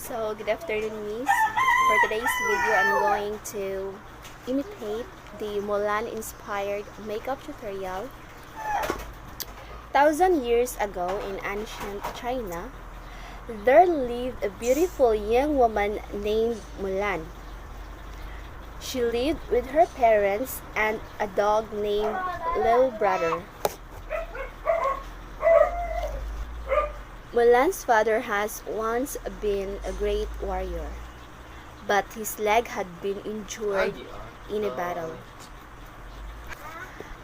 So, good afternoon, Miss. For today's video, I'm going to imitate the Mulan-inspired makeup tutorial. 1,000 years ago in ancient China, there lived a beautiful young woman named Mulan. She lived with her parents and a dog named Little Brother. Mulan's father has once been a great warrior, but his leg had been injured in a battle.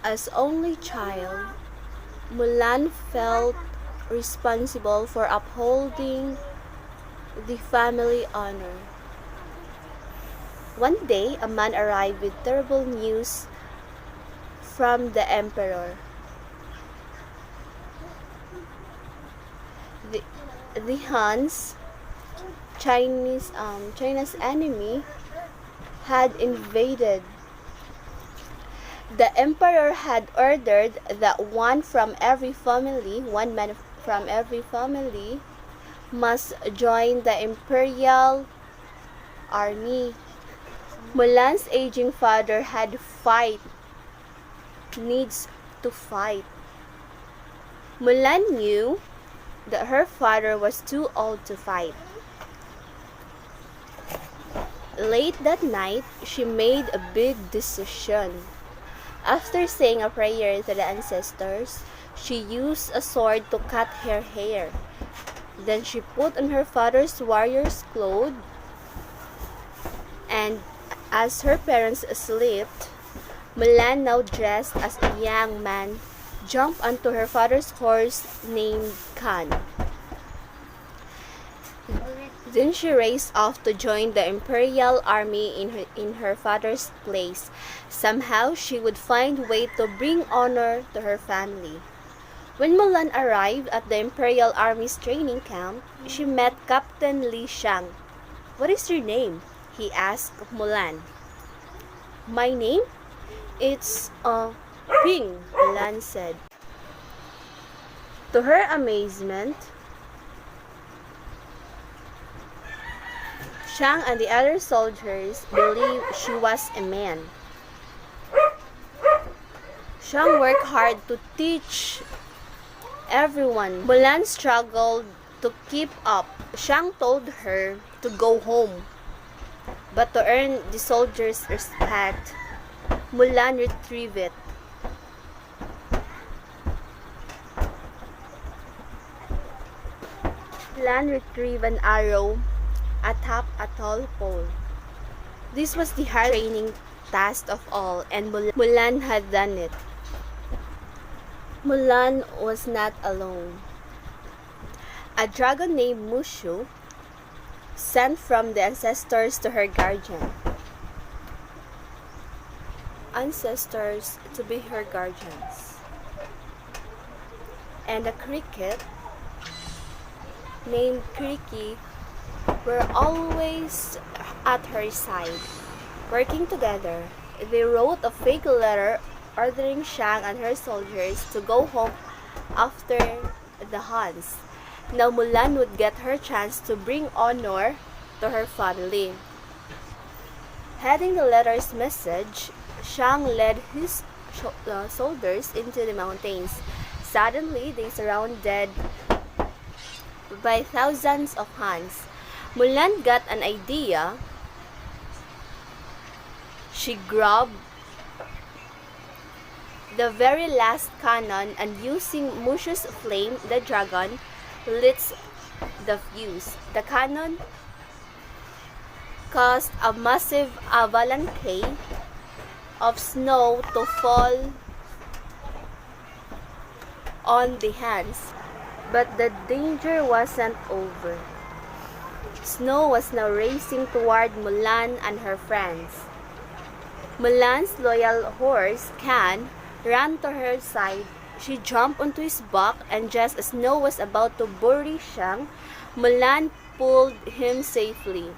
As only child, Mulan felt responsible for upholding the family honor. One day, a man arrived with terrible news from the emperor. The Huns, China's enemy, had invaded. The emperor had ordered that one man from every family, must join the imperial army. Mulan's aging father needs to fight. Mulan knew that her father was too old to fight. Late that night, she made a big decision. After saying a prayer to the ancestors, she used a sword to cut her hair. Then she put on her father's warrior's clothes, and as her parents slept, Mulan, now dressed as a young man, jumped onto her father's horse named Khan. Then she raced off to join the imperial army in her father's place. Somehow she would find a way to bring honor to her family. When Mulan arrived at the imperial army's training camp, she met Captain Li Shang. "What is your name?" he asked Mulan. "My name? It's Ping," Mulan said. To her amazement, Shang and the other soldiers believed she was a man. Shang worked hard to teach everyone. Mulan struggled to keep up. Shang told her to go home. But to earn the soldiers' respect, Mulan retrieved it. Mulan retrieved an arrow atop a tall pole. This was the hardest training task of all, and Mulan had done it. Mulan was not alone. A dragon named Mushu, sent from the ancestors to her ancestors to be her guardians, and a cricket named Kriki were always at her side. Working together, they wrote a fake letter ordering Shang and her soldiers to go home after the Huns. Now Mulan would get her chance to bring honor to her family. Heading the letter's message, Shang led his soldiers into the mountains. Suddenly, they surrounded by thousands of Huns. Mulan got an idea. She grabbed the very last cannon and, using Mushu's flame, the dragon, lit the fuse. The cannon caused a massive avalanche of snow to fall on the Huns. But the danger wasn't over. Snow was now racing toward Mulan and her friends. Mulan's loyal horse, Khan, ran to her side. She jumped onto his back, and just as Snow was about to bury Shang, Mulan pulled him safely.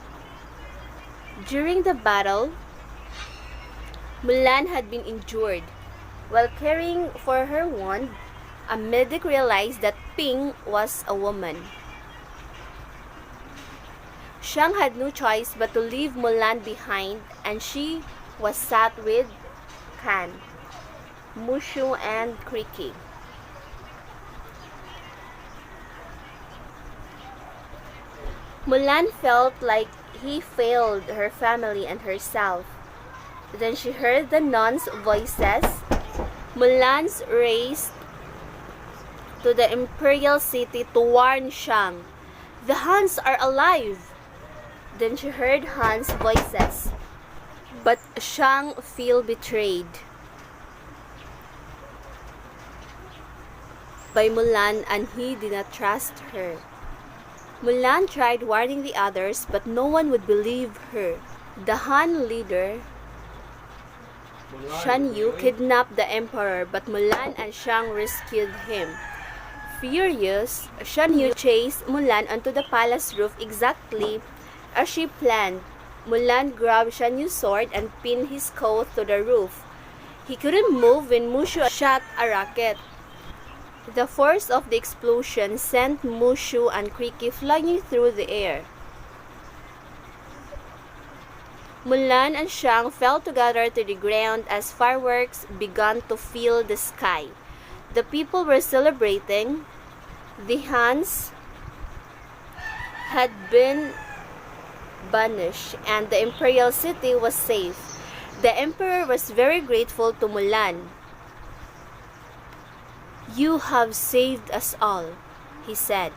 During the battle, Mulan had been injured. While caring for her wound, a medic realized that Ping was a woman. Shang had no choice but to leave Mulan behind, and she was sat with Han, Mushu, and Kriki. Mulan felt like he failed her family and herself. Then she heard the nuns' voices. Mulan raced to the imperial city to warn Shang. The Huns are alive! Then she heard Han's voices. But Shang felt betrayed by Mulan, and he did not trust her. Mulan tried warning the others, but no one would believe her. The Han leader, Shan Yu, kidnapped the emperor, but Mulan and Shang rescued him. Furious, Shan Yu chased Mulan onto the palace roof exactly as she planned. Mulan grabbed Shan Yu's sword and pinned his coat to the roof. He couldn't move when Mushu shot a rocket. The force of the explosion sent Mushu and Kriki flying through the air. Mulan and Shang fell together to the ground as fireworks began to fill the sky. The people were celebrating. The Huns had been banished, and the imperial city was safe. The emperor was very grateful to Mulan. "You have saved us all," he said.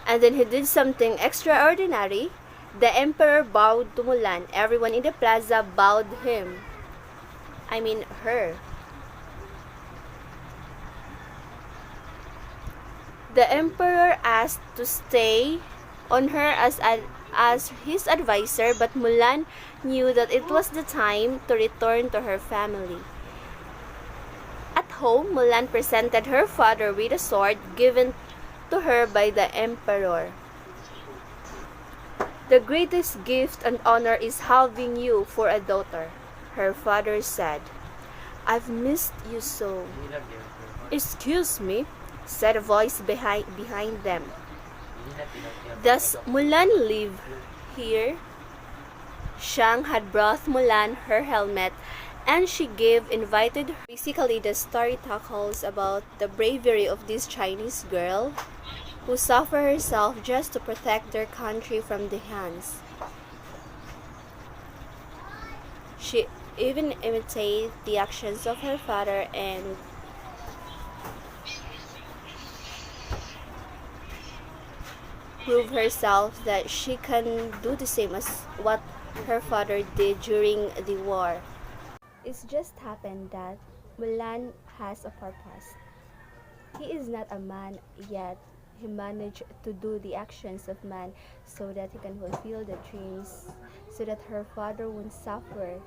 And then he did something extraordinary. The emperor bowed to Mulan. Everyone in the plaza bowed her. The emperor asked to stay on her as his advisor, but Mulan knew that it was the time to return to her family. At home, Mulan presented her father with a sword given to her by the emperor. "The greatest gift and honor is having you for a daughter," her father said. "I've missed you so." "Excuse me," said a voice behind them. "Does Mulan live here?" Shang had brought Mulan her helmet, and she invited her. Basically, the story tackles about the bravery of this Chinese girl who suffered herself just to protect their country from the Huns. She even imitated the actions of her father and proved herself that she can do the same as what her father did during the war. It's just happened that Mulan has a purpose. He is not a man, yet he managed to do the actions of man so that he can fulfill the dreams, so that her father won't suffer.